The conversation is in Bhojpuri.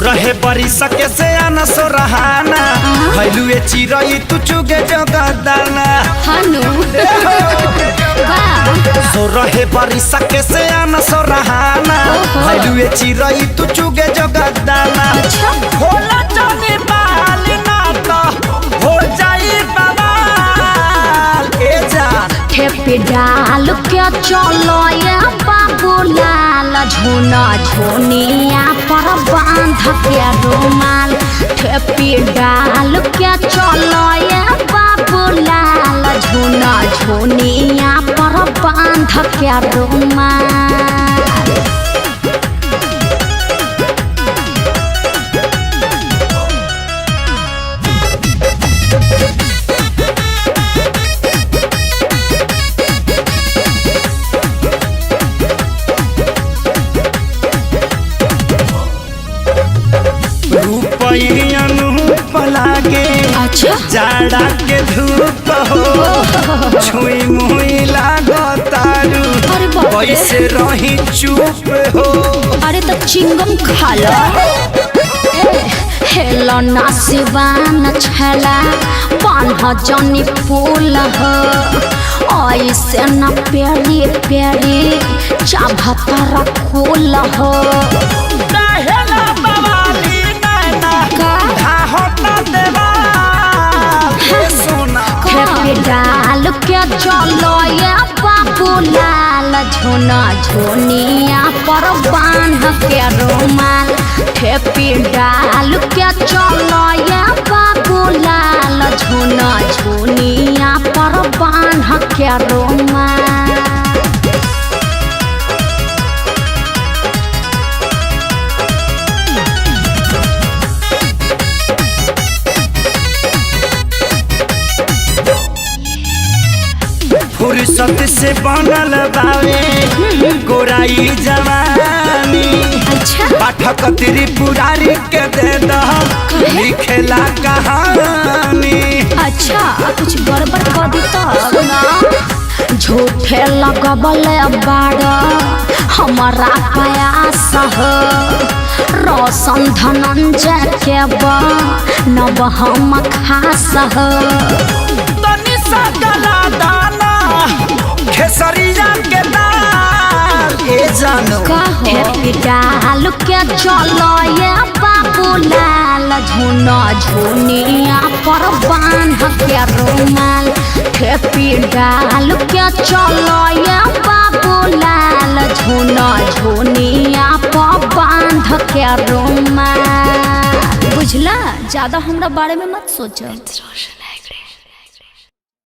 रहे बरी सके से आना सो रहाना भैलुए चिरई तू चुगे जगदाना हनु सो रहे बरी सके से आना सो रहाना भैलुए चिरई तू चुगे जगदाना होला जाने बाल ना तो हो जाई बवाल ए जा ठेपी डाल के चलो ये बाबूलाल झोना झोनिया पर बांध के रुमाल ठेपी डाल के चलो ये बाबूलाल झोना झोनिया पर बांध के रुमाल। लागे अच्छा जाड़ा के धूप हो छुई मुई लागो तारू कैसे रही चुप हो। अरे तो चिंगम खा लो हेलो ना सिवान छला बान्ह जनी फूल हो ऐसे न प्यारी प्यारी चाभतर फूल हो डाल के चलो ये बाबूलाल झोना झोनिया पर बांध के रुमाल ठेपी डाल के चलो ये बाबूलाल झोना झोनिया पर बांध के रुमाल। फुर्सत से बनल बावे गोराई जवानी अच्छा पाठक त्रिपुरारी के दे दो लिखेला कहानी। अच्छा कुछ गड़बड़ कर दी तो ना झूठे लगबल बाड़ हमारा प्रयास हो रोशन धनंजय के नब हम खास हो तनी सा गला दाना खेसरिया के दाल ए जानो ठेपी डाल के चलो ये बाबूलाल झोना झोनिया पर बांध के रुमाल ठेपी डाल के चलो ये बाबूलाल झोना झोनिया पर बांध के रुमाल। बुझला ज्यादा हमरा बारे में मत सोचो।